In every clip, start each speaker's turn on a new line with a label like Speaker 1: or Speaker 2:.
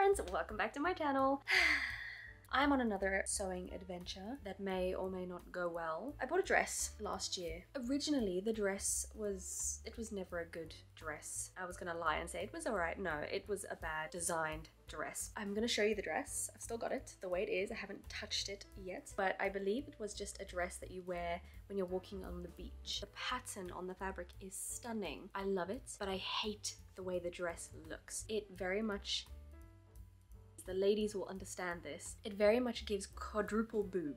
Speaker 1: friends, welcome back to my channel. I'm on another sewing adventure that may or may not go well. I bought a dress last year. Originally, the dress was never a good dress. I was gonna lie and say it was alright. No, it was a bad designed dress. I'm gonna show you the dress. I've still got it the way it is. I haven't touched it yet, but I believe it was just a dress that you wear when you're walking on the beach. The pattern on the fabric is stunning. I love it, but I hate the way the dress looks. It very much, the ladies will understand this, it very much gives quadruple boob.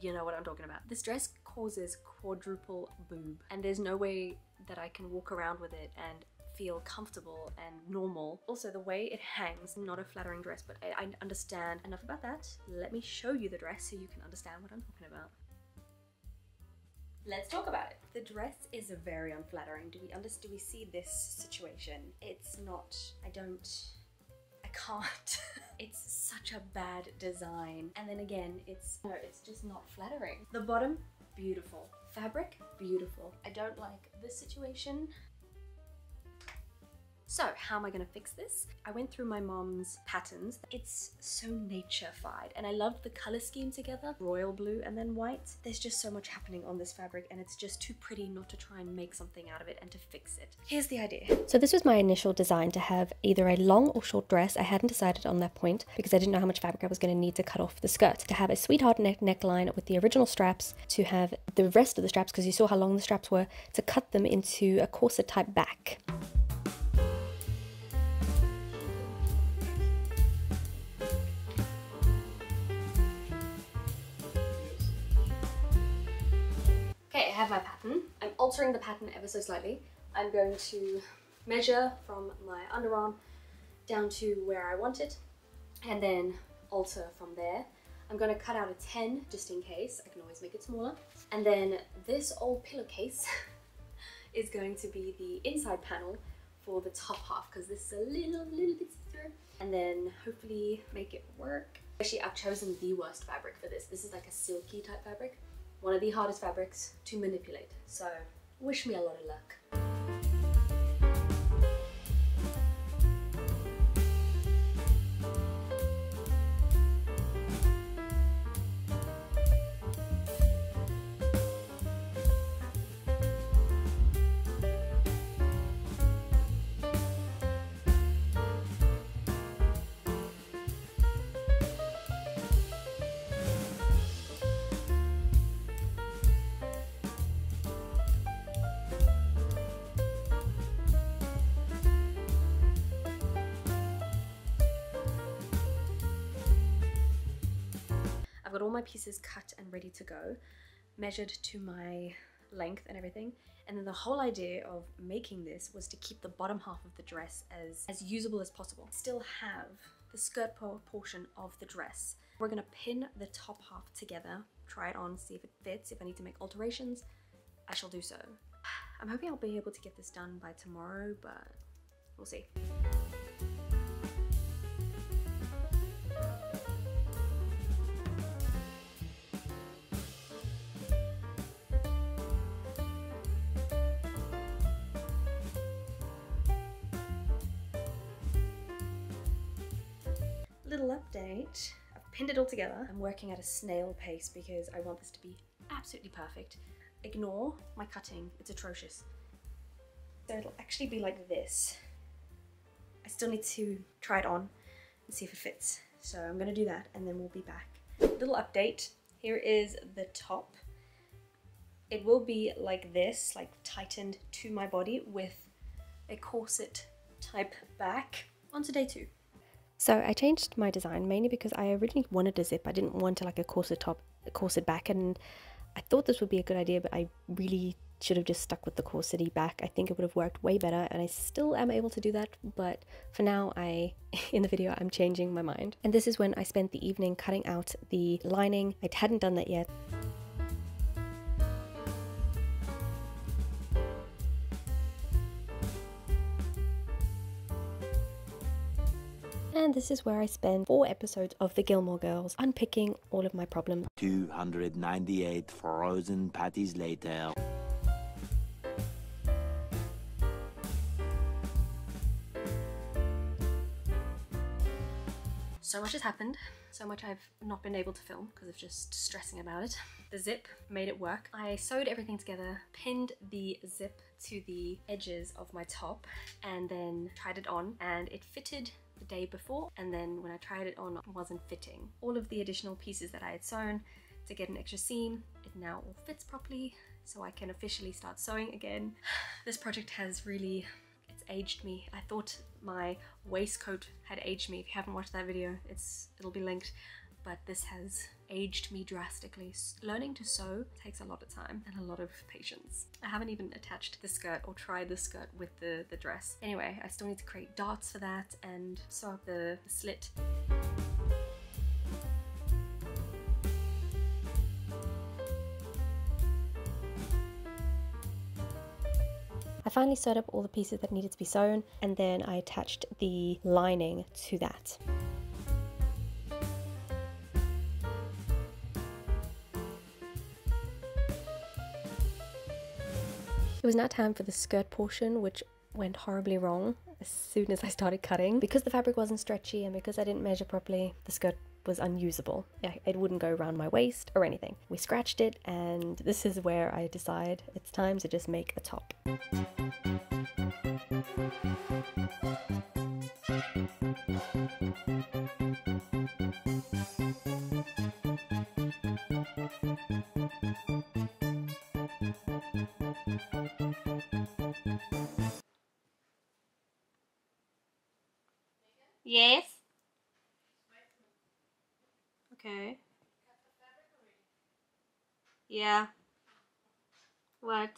Speaker 1: You know what I'm talking about. This dress causes quadruple boob, and there's no way that I can walk around with it and feel comfortable and normal. Also, the way it hangs, not a flattering dress, but I understand. Enough about that. Let me show you the dress so you can understand what I'm talking about. Let's talk about it. The dress is very unflattering. Do we see this situation? It's not, I can't. It's such a bad design. And then again, it's just not flattering. The bottom, beautiful. Fabric, beautiful. I don't like this situation. So how am I gonna fix this? I went through my mom's patterns. It's so nature-fied, and I loved the color scheme together. Royal blue and then white. There's just so much happening on this fabric, and it's just too pretty not to try and make something out of it and to fix it. Here's the idea.
Speaker 2: So this was my initial design, to have either a long or short dress. I hadn't decided on that point because I didn't know how much fabric I was going to need to cut off the skirt. To have a sweetheart neckline with the original straps, to have the rest of the straps, because you saw how long the straps were, to cut them into a corset type back.
Speaker 1: Okay, I have my pattern. I'm altering the pattern ever so slightly. I'm going to measure from my underarm down to where I want it, and then alter from there. I'm going to cut out a 10 just in case. I can always make it smaller. And then this old pillowcase is going to be the inside panel for the top half, because this is a little bit see-through. And then hopefully make it work. Actually, I've chosen the worst fabric for this. This is like a silky type fabric. One of the hardest fabrics to manipulate. So wish me a lot of luck. I've got all my pieces cut and ready to go, measured to my length and everything. And then the whole idea of making this was to keep the bottom half of the dress as usable as possible. Still have the skirt portion of the dress. We're gonna pin the top half together, try it on, see if it fits. If I need to make alterations, I shall do so. I'm hoping I'll be able to get this done by tomorrow, but we'll see. Little update, I've pinned it all together. I'm working at a snail pace because I want this to be absolutely perfect. Ignore my cutting, it's atrocious. So it'll actually be like this. I still need to try it on and see if it fits. So I'm gonna do that and then we'll be back. Little update, here is the top. It will be like this, like tightened to my body with a corset type back. On to day 2.
Speaker 2: So I changed my design mainly because I originally wanted a zip. I didn't want like a corset top, a corset back, and I thought this would be a good idea, but I really should have just stuck with the corsety back. I think it would have worked way better, and I still am able to do that, but for now in the video I'm changing my mind. And this is when I spent the evening cutting out the lining. I hadn't done that yet. And this is where I spend 4 episodes of the Gilmore Girls unpicking all of my problems.
Speaker 3: 298 frozen patties later.
Speaker 1: So much has happened. So much I've not been able to film because of just stressing about it. The zip made it work. I sewed everything together, pinned the zip to the edges of my top, and then tried it on, and it fitted the day before, and then when I tried it on, it wasn't fitting. All of the additional pieces that I had sewn to get an extra seam, it now all fits properly, so I can officially start sewing again. This project has really, it's aged me. I thought my waistcoat had aged me. If you haven't watched that video, it'll be linked, but this has aged me drastically. Learning to sew takes a lot of time and a lot of patience. I haven't even attached the skirt or tried the skirt with the dress. Anyway, I still need to create darts for that and sew up the slit.
Speaker 2: I finally sewed up all the pieces that needed to be sewn, and then I attached the lining to that. It was now time for the skirt portion, which went horribly wrong as soon as I started cutting. Because the fabric wasn't stretchy and because I didn't measure properly, the skirt was unusable. It wouldn't go around my waist or anything. We scratched it, and this is where I decide it's time to just make a top.
Speaker 1: Yes? Okay. Yeah. What?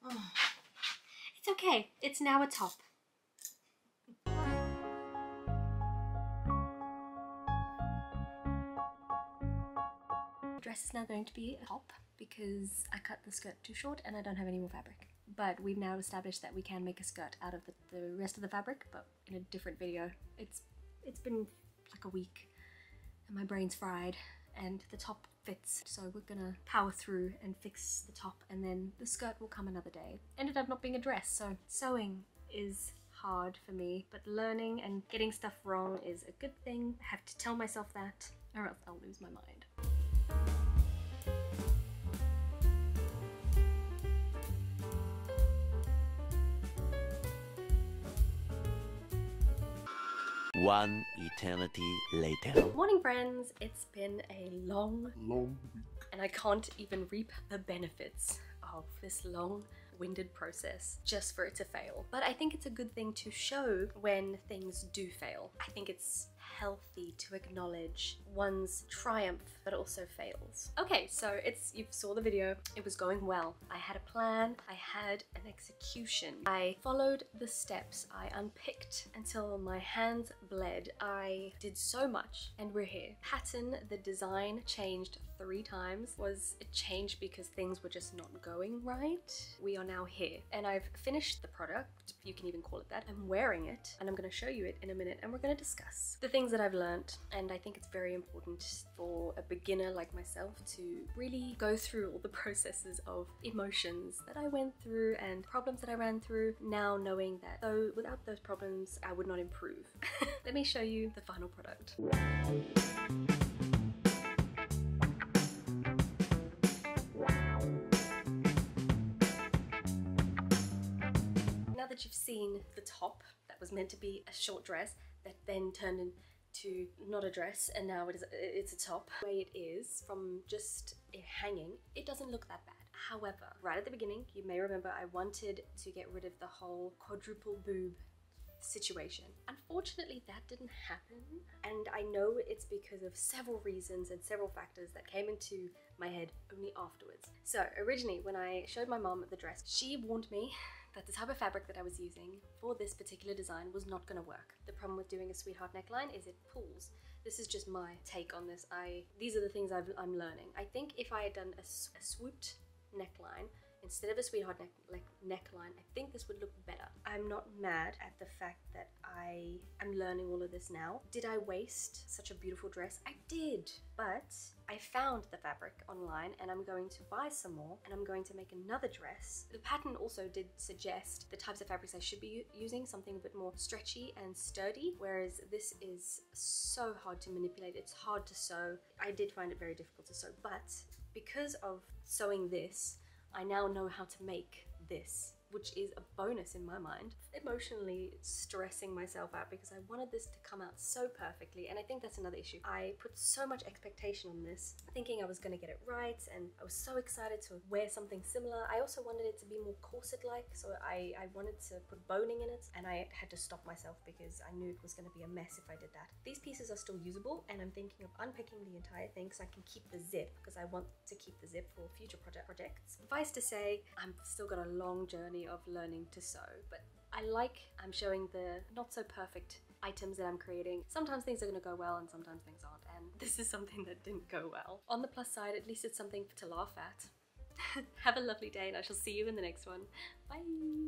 Speaker 1: Oh. It's okay. It's now a top. The dress is now going to be a top because I cut the skirt too short and I don't have any more fabric. But we've now established that we can make a skirt out of the rest of the fabric, but in a different video. It's been like a week and my brain's fried and the top fits, so we're gonna power through and fix the top, and then the skirt will come another day. Ended up not being a dress, so sewing is hard for me, but learning and getting stuff wrong is a good thing. I have to tell myself that, or else I'll lose my mind.
Speaker 3: One eternity later.
Speaker 1: Morning friends, it's been a long week and I can't even reap the benefits of this long-winded process just for it to fail. But I think it's a good thing to show when things do fail. I think it's healthy to acknowledge one's triumph but also fails. Okay, so you saw the video. It was going well. I had a plan, I had an execution. I followed the steps, I unpicked until my hands bled. I did so much and we're here. Pattern, the design changed 3 times. Was it changed because things were just not going right? We are now here and I've finished the product, you can even call it that. I'm wearing it and I'm going to show you it in a minute and we're going to discuss the things that I've learned, and I think it's very important for a beginner like myself to really go through all the processes of emotions that I went through and problems that I ran through, now knowing that without those problems I would not improve. Let me show you the final product. Now that you've seen the top that was meant to be a short dress that then turned into not a dress and now it's a top, the way it is from just it hanging, it doesn't look that bad. However, right at the beginning, you may remember I wanted to get rid of the whole quadruple boob situation. Unfortunately, that didn't happen, and I know it's because of several reasons and several factors that came into my head only afterwards. So originally, when I showed my mom the dress, she warned me that the type of fabric that I was using for this particular design was not going to work. The problem with doing a sweetheart neckline is it pulls. This is just my take on this. These are the things I'm learning. I think if I had done a swooped neckline, instead of a sweetheart neckline, I think this would look better. I'm not mad at the fact that I am learning all of this now. Did I waste such a beautiful dress? I did, but I found the fabric online and I'm going to buy some more and I'm going to make another dress. The pattern also did suggest the types of fabrics I should be using, something a bit more stretchy and sturdy, whereas this is so hard to manipulate. It's hard to sew. I did find it very difficult to sew, but because of sewing this, I now know how to make this, which is a bonus in my mind. Emotionally stressing myself out because I wanted this to come out so perfectly, and I think that's another issue. I put so much expectation on this, thinking I was going to get it right, and I was so excited to wear something similar. I also wanted it to be more corset-like, so I wanted to put boning in it, and I had to stop myself because I knew it was going to be a mess if I did that. These pieces are still usable, and I'm thinking of unpicking the entire thing so I can keep the zip, because I want to keep the zip for future projects. Suffice to say, I'm still got a long journey of learning to sew, but I'm showing the not so perfect items that I'm creating. Sometimes things are going to go well and sometimes things aren't, and this is something that didn't go well. On the plus side, at least it's something to laugh at. Have a lovely day and I shall see you in the next one. Bye!